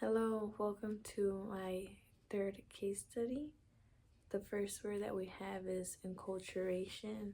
Hello, welcome to my third case study. The first word that we have is enculturation,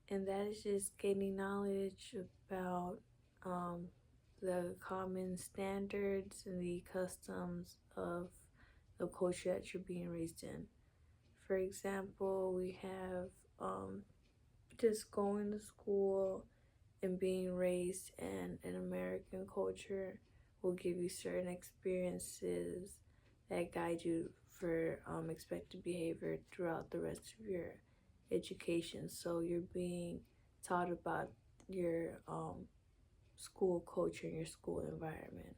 and that is just gaining knowledge about um, the common standards and the customs of the culture that you're being raised in. For example, we have just going to school and being raised in an American culture will give you certain experiences that guide you for expected behavior throughout the rest of your education. So you're being taught about your school culture and your school environment.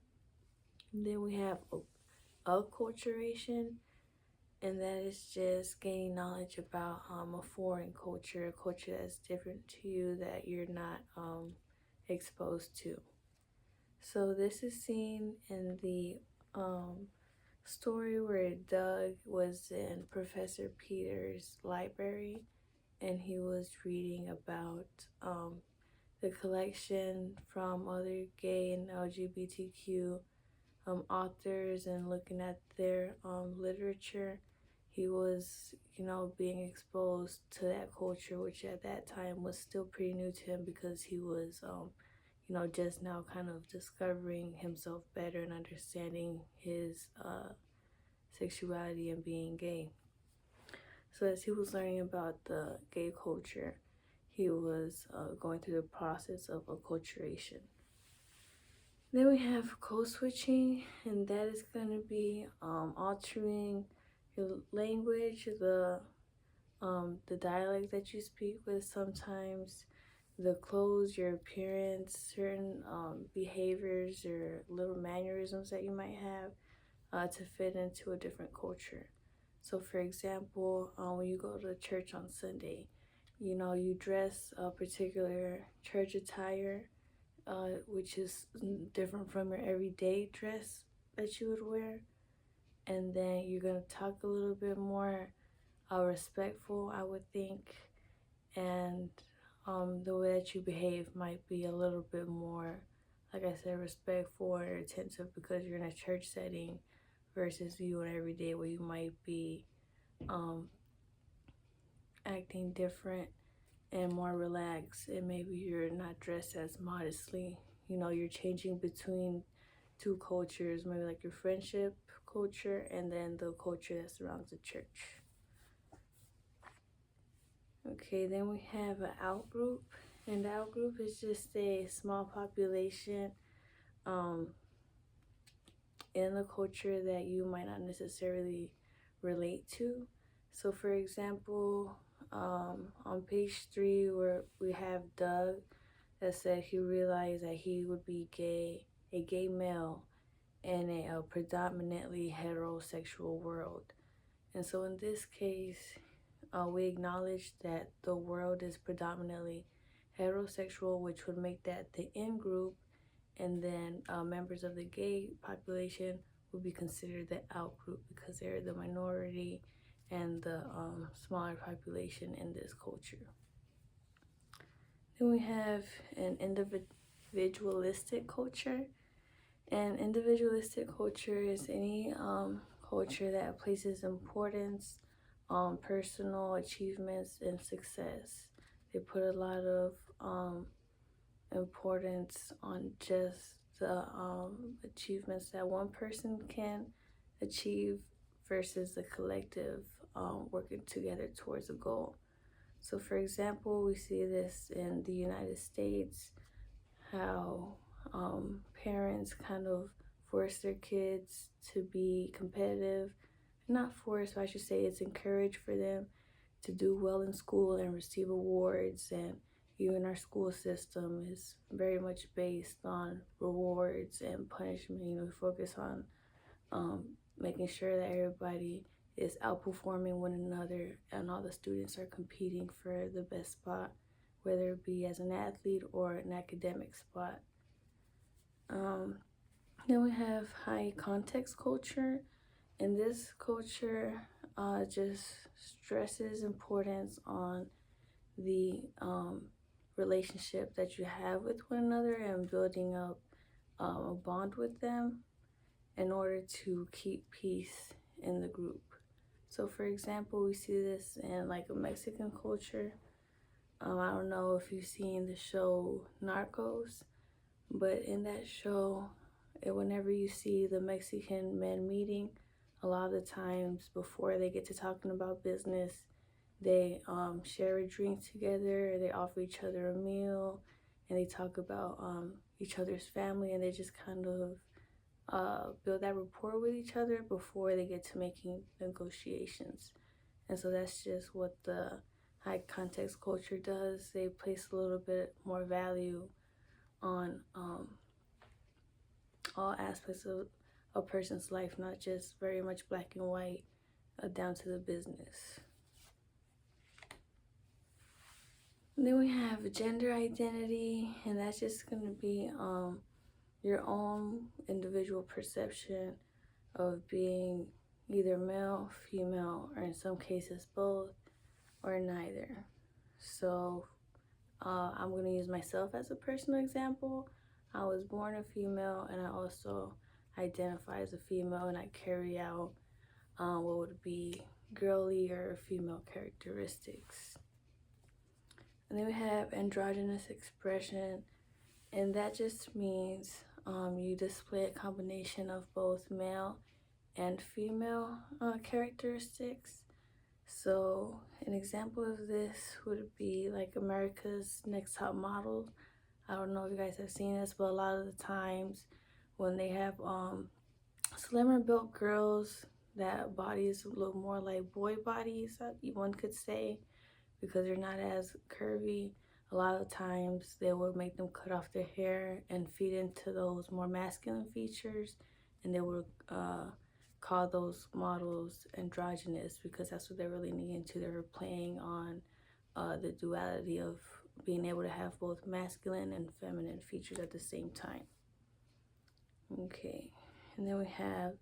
And then we have acculturation, and that is just gaining knowledge about a foreign culture, a culture that's different to you that you're not exposed to. So this is seen in the story where Doug was in Professor Peter's library and he was reading about the collection from other gay and LGBTQ authors and looking at their literature. He was, being exposed to that culture, which at that time was still pretty new to him because he was, just now kind of discovering himself better and understanding his sexuality and being gay. So as he was learning about the gay culture, he was going through the process of acculturation. Then we have code switching, and that is going to be altering your language, the dialect that you speak with sometimes, the clothes, your appearance, certain behaviors or little mannerisms that you might have to fit into a different culture. So for example, when you go to church on Sunday, you dress a particular church attire, which is different from your everyday dress that you would wear. And then you're going to talk a little bit more respectful, I would think. And the way that you behave might be a little bit more, like I said, respectful or attentive because you're in a church setting versus you in every day where you might be acting different and more relaxed, and maybe you're not dressed as modestly. You're changing between two cultures, maybe like your friendship culture and then the culture that surrounds the church. Okay, then we have an outgroup, and the outgroup is just a small population in the culture that you might not necessarily relate to. So for example, on page 3 where we have Doug that said he realized that he would be a gay male in a predominantly heterosexual world. And so in this case, we acknowledge that the world is predominantly heterosexual, which would make that the in group, and then members of the gay population would be considered the out group because they're the minority and the smaller population in this culture. Then we have an individualistic culture. And individualistic culture is any culture that places importance on personal achievements and success. They put a lot of importance on just the achievements that one person can achieve versus the collective working together towards a goal. So for example, we see this in the United States, how parents kind of force their kids to be competitive. Not forced, but I should say it's encouraged for them to do well in school and receive awards. And even our school system is very much based on rewards and punishment. We focus on making sure that everybody is outperforming one another and all the students are competing for the best spot, whether it be as an athlete or an academic spot. Then we have high context culture, and this culture just stresses importance on the relationship that you have with one another and building up a bond with them. in order to keep peace in the group. So for example, we see this in like a Mexican culture. I don't know if you've seen the show Narcos, but in that show, whenever you see the Mexican men meeting, a lot of the times before they get to talking about business, they share a drink together, they offer each other a meal, and they talk about each other's family, and they just kind of build that rapport with each other before they get to making negotiations. And so that's just what the high context culture does. They place a little bit more value on all aspects of a person's life, not just very much black and white, down to the business. And then we have gender identity, and that's just going to be your own individual perception of being either male, female, or in some cases both, or neither. So I'm going to use myself as a personal example. I was born a female, and I also identify as a female, and I carry out what would be girly or female characteristics. And then we have androgynous expression, and that just means you display a combination of both male and female characteristics. So an example of this would be like America's Next Top Model. I don't know if you guys have seen this, but a lot of the times when they have slimmer built girls, that bodies look more like boy bodies, one could say, because they're not as curvy. A lot of times they would make them cut off their hair and feed into those more masculine features, and they would call those models androgynous because that's what they're really leaning into. They were playing on the duality of being able to have both masculine and feminine features at the same time. Okay, and then we have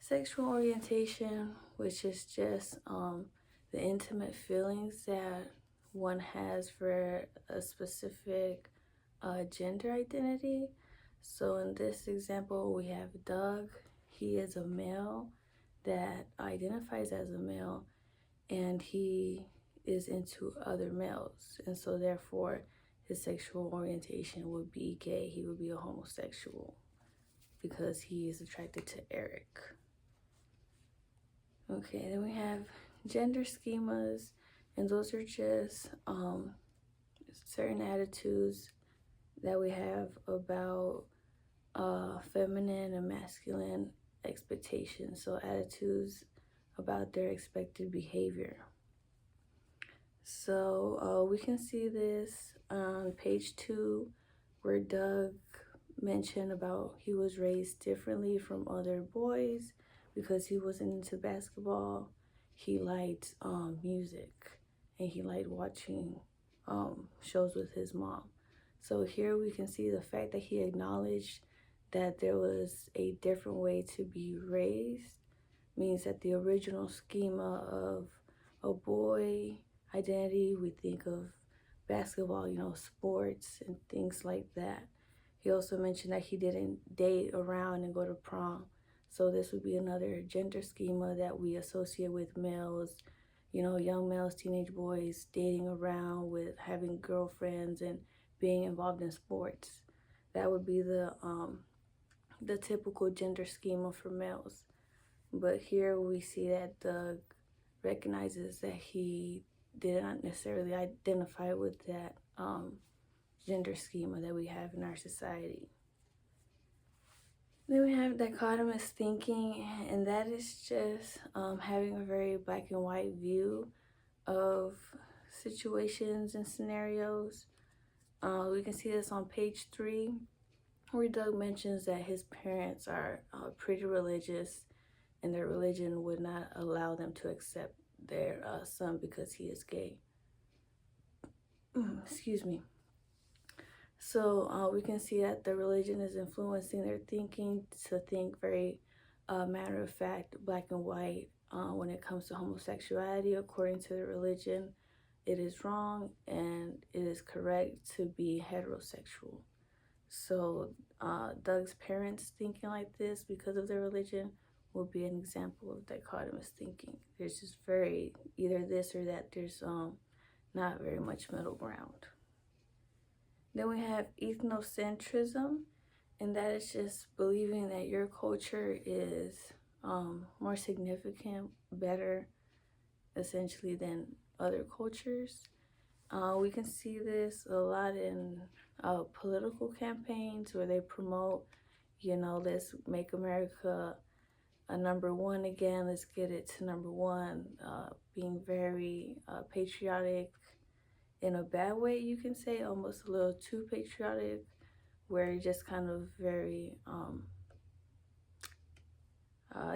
sexual orientation, which is just the intimate feelings that one has for a specific gender identity. So in this example, we have Doug. He is a male that identifies as a male, and he is into other males, and so therefore his sexual orientation would be gay. He would be a homosexual because he is attracted to Eric. Okay, then we have gender schemas, and those are just certain attitudes that we have about feminine and masculine expectations. So attitudes about their expected behavior. So we can see this on page 2, where Doug mentioned about he was raised differently from other boys because he wasn't into basketball. He liked music, and he liked watching shows with his mom. So here we can see the fact that he acknowledged that there was a different way to be raised means that the original schema of a boy identity, we think of basketball, sports and things like that. He also mentioned that he didn't date around and go to prom. So this would be another gender schema that we associate with males, young males, teenage boys dating around with having girlfriends and being involved in sports. That would be the typical gender schema for males. But here we see that Doug recognizes that he did not necessarily identify with that gender schema that we have in our society. Then we have dichotomous thinking, and that is just having a very black and white view of situations and scenarios. We can see this on page 3, where Doug mentions that his parents are pretty religious, and their religion would not allow them to accept their son because he is gay. Excuse me. So we can see that the religion is influencing their thinking to think very matter of fact, black and white. When it comes to homosexuality, according to the religion, it is wrong and it is correct to be heterosexual. So Doug's parents thinking like this because of their religion will be an example of dichotomous thinking. There's just very either this or that. There's not very much middle ground. Then we have ethnocentrism, and that is just believing that your culture is more significant, better, essentially, than other cultures. We can see this a lot in political campaigns where they promote, let's make America a number one again, let's get it to number one, being very patriotic in a bad way, you can say, almost a little too patriotic, where you're just kind of very,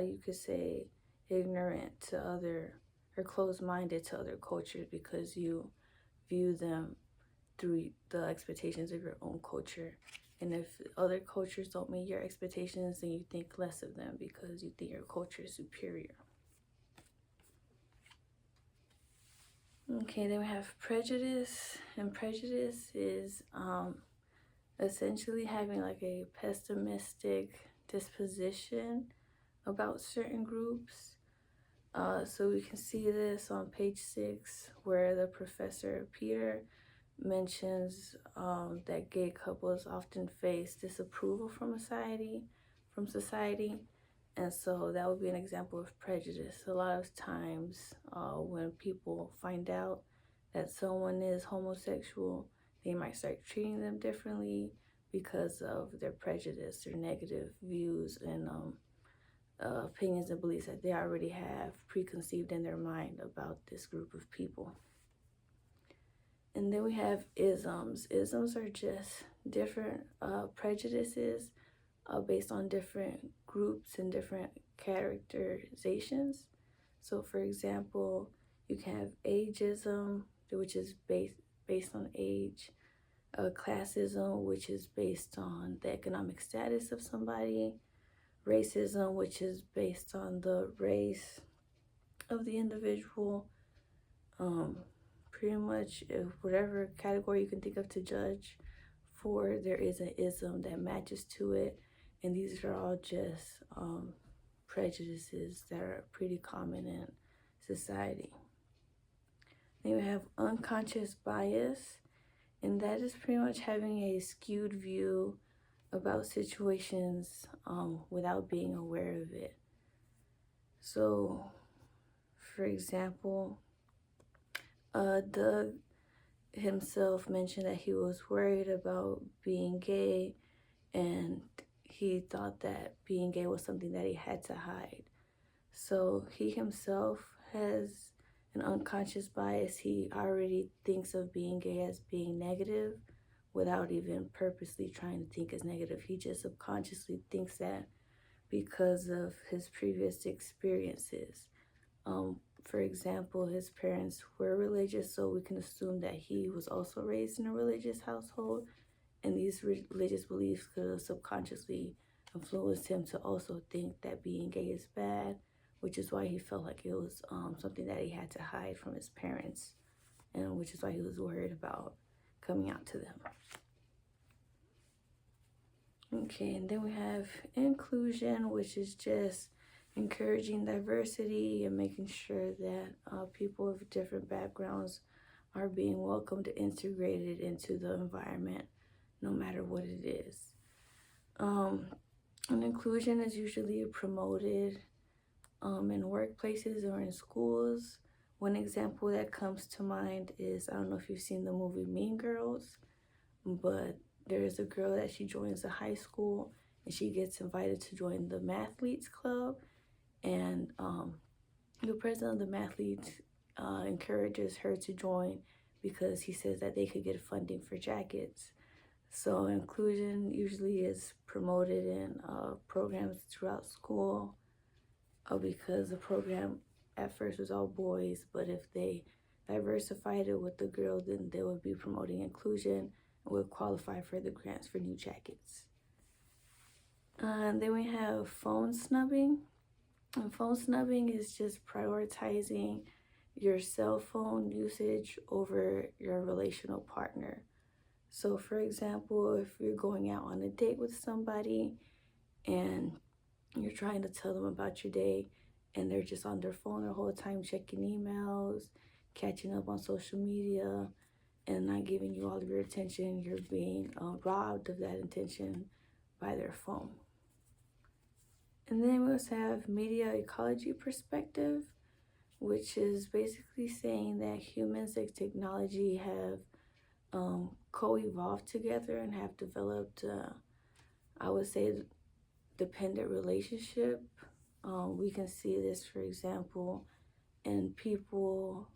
you could say, ignorant to other, or closed-minded to other cultures because you view them through the expectations of your own culture. And if other cultures don't meet your expectations, then you think less of them because you think your culture is superior. Okay, then we have prejudice, and prejudice is essentially having like a pessimistic disposition about certain groups. So we can see this on page 6 where the professor Peter mentions that gay couples often face disapproval from society, and so that would be an example of prejudice. A lot of times when people find out that someone is homosexual, they might start treating them differently because of their prejudice, their negative views, and opinions and beliefs that they already have preconceived in their mind about this group of people. And then we have isms. Isms are just different prejudices based on different groups and different characterizations. So for example, you can have ageism, which is based on age, classism, which is based on the economic status of somebody, racism, which is based on the race of the individual. Pretty much whatever category you can think of to judge for, there is an ism that matches to it, and these are all just prejudices that are pretty common in society. Then we have unconscious bias, and that is pretty much having a skewed view about situations without being aware of it. So, for example, Doug himself mentioned that he was worried about being gay, and he thought that being gay was something that he had to hide. So he himself has an unconscious bias. He already thinks of being gay as being negative without even purposely trying to think as negative. He just subconsciously thinks that because of his previous experiences. For example, his parents were religious, so we can assume that he was also raised in a religious household, and these religious beliefs could have subconsciously influenced him to also think that being gay is bad, which is why he felt like it was something that he had to hide from his parents, and which is why he was worried about coming out to them. Okay, and then we have inclusion, which is just encouraging diversity and making sure that people of different backgrounds are being welcomed and integrated into the environment, no matter what it is. And inclusion is usually promoted in workplaces or in schools. One example that comes to mind is, I don't know if you've seen the movie Mean Girls, but there is a girl that she joins a high school and she gets invited to join the Mathletes Club, and the president of the Mathletes encourages her to join because he says that they could get funding for jackets. So inclusion usually is promoted in programs throughout school because the program at first was all boys, but if they diversified it with the girls, then they would be promoting inclusion and would qualify for the grants for new jackets. Then we have phone snubbing. And phone snubbing is just prioritizing your cell phone usage over your relational partner. So for example, if you're going out on a date with somebody and you're trying to tell them about your day and they're just on their phone the whole time checking emails, catching up on social media, and not giving you all of your attention, you're being robbed of that attention by their phone. And then we also have media ecology perspective, which is basically saying that humans and technology have co-evolved together and have developed, I would say, dependent relationship. We can see this, for example, in people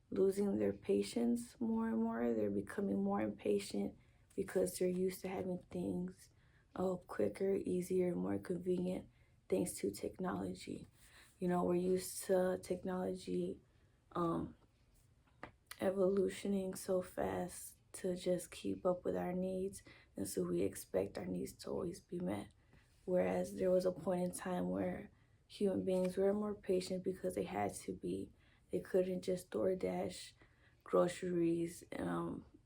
losing their patience more and more. They're becoming more impatient because they're used to having things quicker, easier, more convenient thanks to technology. You know, we're used to technology evolutioning so fast to just keep up with our needs, and so we expect our needs to always be met. Whereas there was a point in time where human beings were more patient because they had to be. They couldn't just DoorDash groceries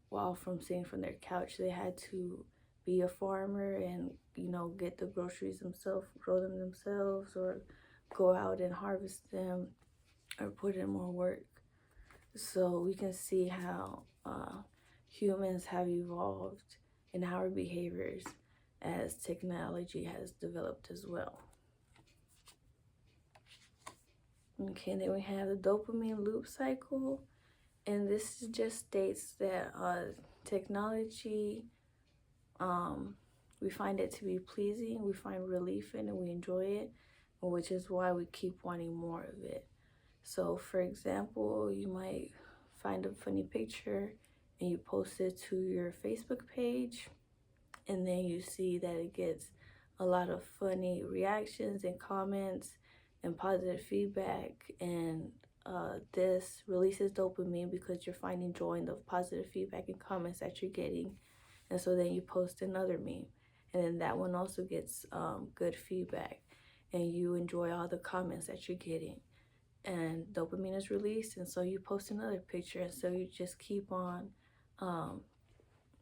while from sitting from their couch. They had to be a farmer and, you know, get the groceries themselves, grow them themselves, or go out and harvest them or put in more work. So we can see how humans have evolved in our behaviors as technology has developed as well. Okay, then we have the dopamine loop cycle, and this just states that technology, we find it to be pleasing, we find relief in it, we enjoy it, which is why we keep wanting more of it. So for example, you might find a funny picture and you post it to your Facebook page, and then you see that it gets a lot of funny reactions and comments and positive feedback, and this releases dopamine because you're finding joy in the positive feedback and comments that you're getting. And so then you post another meme, and then that one also gets good feedback, and you enjoy all the comments that you're getting, and dopamine is released, and so you post another picture, and so you just keep on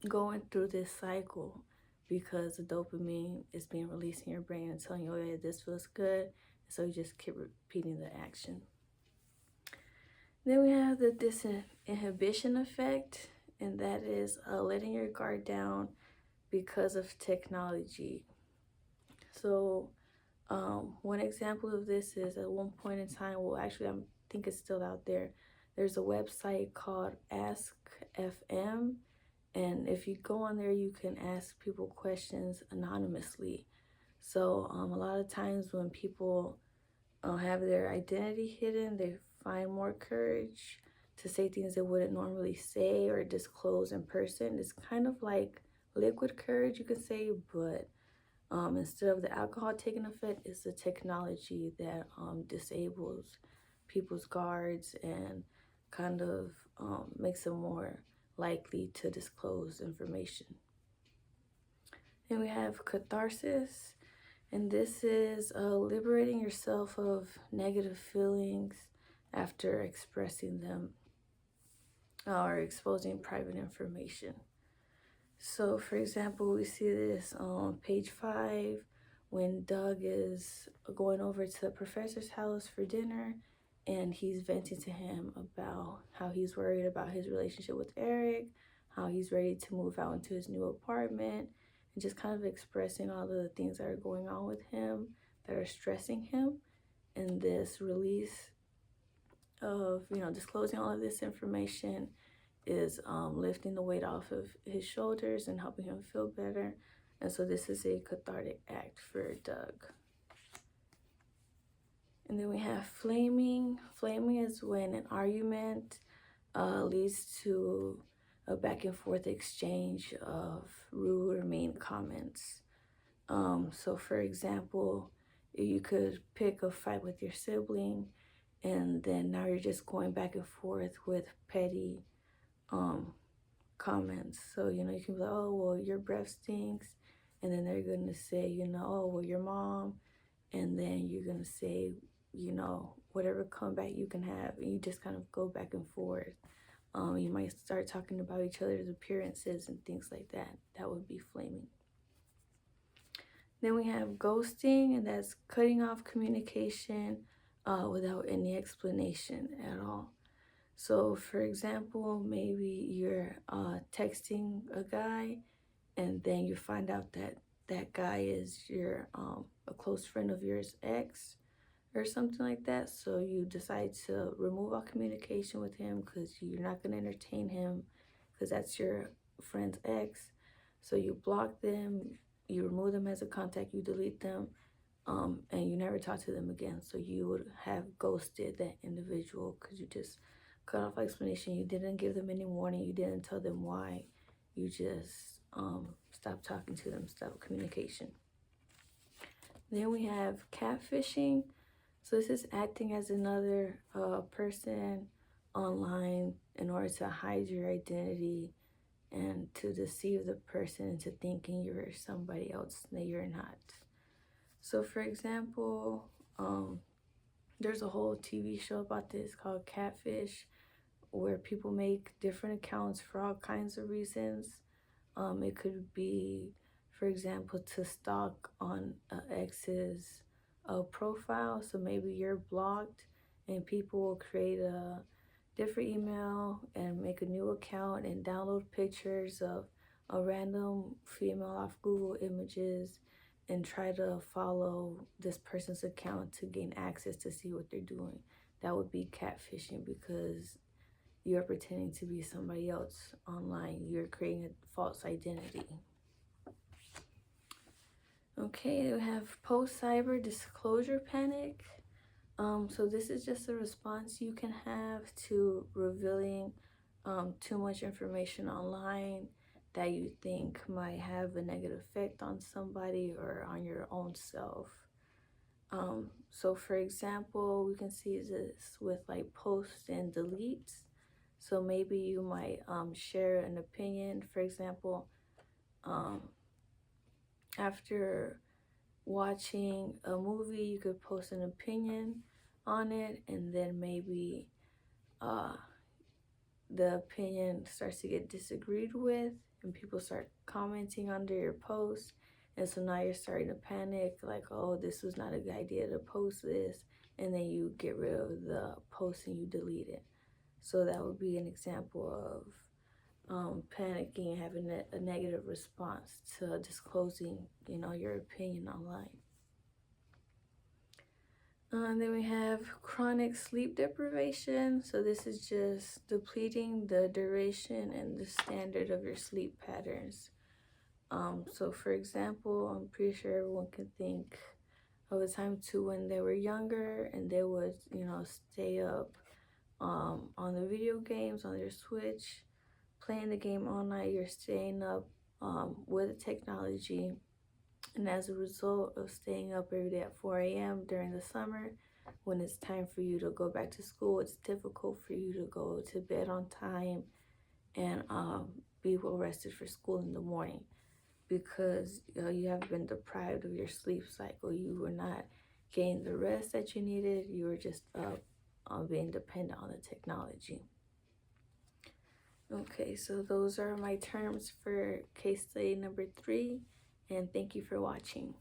going through this cycle because the dopamine is being released in your brain and telling you, oh yeah, this feels good, so you just keep repeating the action. Then we have the disinhibition effect, and that is letting your guard down because of technology. So one example of this is at one point in time, well actually I think it's still out there, there's a website called Ask FM, and if you go on there you can ask people questions anonymously. So a lot of times when people have their identity hidden, they find more courage to say things they wouldn't normally say or disclose in person. It's kind of like liquid courage, you could say, but instead of the alcohol taking effect, it's the technology that disables people's guards and kind of makes them more likely to disclose information. Then we have catharsis, and this is liberating yourself of negative feelings after expressing them or exposing private information. So for example, we see this on page 5 when Doug is going over to the professor's house for dinner, and he's venting to him about how he's worried about his relationship with Eric, how he's ready to move out into his new apartment, and just kind of expressing all of the things that are going on with him that are stressing him. And this release of, you know, disclosing all of this information is lifting the weight off of his shoulders and helping him feel better. And so this is a cathartic act for Doug. And then we have flaming. Flaming is when an argument leads to a back and forth exchange of rude or mean comments. So for example, you could pick a fight with your sibling, and then now you're just going back and forth with petty comments. So, you know, you can be like, oh, well, your breath stinks. And then they're going to say, you know, oh, well, your mom. And then you're going to say, you know, whatever comeback you can have. And you just kind of go back and forth You might start talking about each other's appearances and things like that. That would be flaming. Then we have ghosting, and that's cutting off communication without any explanation at all. So, for example, maybe you're texting a guy, and then you find out that that guy is your a close friend of yours ex or something like that. So you decide to remove all communication with him because you're not going to entertain him because that's your friend's ex. So you block them, you remove them as a contact, you delete them, and you never talk to them again. So you would have ghosted that individual because you just cut off explanation. You didn't give them any warning. You didn't tell them why. You just stopped talking to them, stopped communication. Then we have catfishing. So this is acting as another person online in order to hide your identity and to deceive the person into thinking you're somebody else that you're not. So for example, there's a whole TV show about this called Catfish, where people make different accounts for all kinds of reasons. It could be, for example, to stalk on an ex's profile. So maybe you're blocked and people will create a different email and make a new account and download pictures of a random female off Google Images and try to follow this person's account to gain access to see what they're doing. That would be catfishing because you're pretending to be somebody else online. You're creating a false identity. Okay, we have post-cyber disclosure panic. So this is just a response you can have to revealing too much information online that you think might have a negative effect on somebody or on your own self. So for example, we can see this with like posts and deletes. So maybe you might share an opinion. For example, after watching a movie, you could post an opinion on it, and then maybe the opinion starts to get disagreed with, and people start commenting under your post. And so now you're starting to panic, like, oh, this was not a good idea to post this. And then you get rid of the post and you delete it. So that would be an example of panicking and having a negative response to disclosing, your opinion online. And then we have chronic sleep deprivation. So this is just depleting the duration and the standard of your sleep patterns. So for example, I'm pretty sure everyone can think of a time too when they were younger and they would, stay up on the video games on their Switch, playing the game all night. You're staying up with the technology, and as a result of staying up every day at 4 a.m. during the summer, when it's time for you to go back to school, it's difficult for you to go to bed on time and be well rested for school in the morning because you have been deprived of your sleep cycle. You were not getting the rest that you needed. You were just up being dependent on the technology. Okay, so those are my terms for case study number 3, and thank you for watching.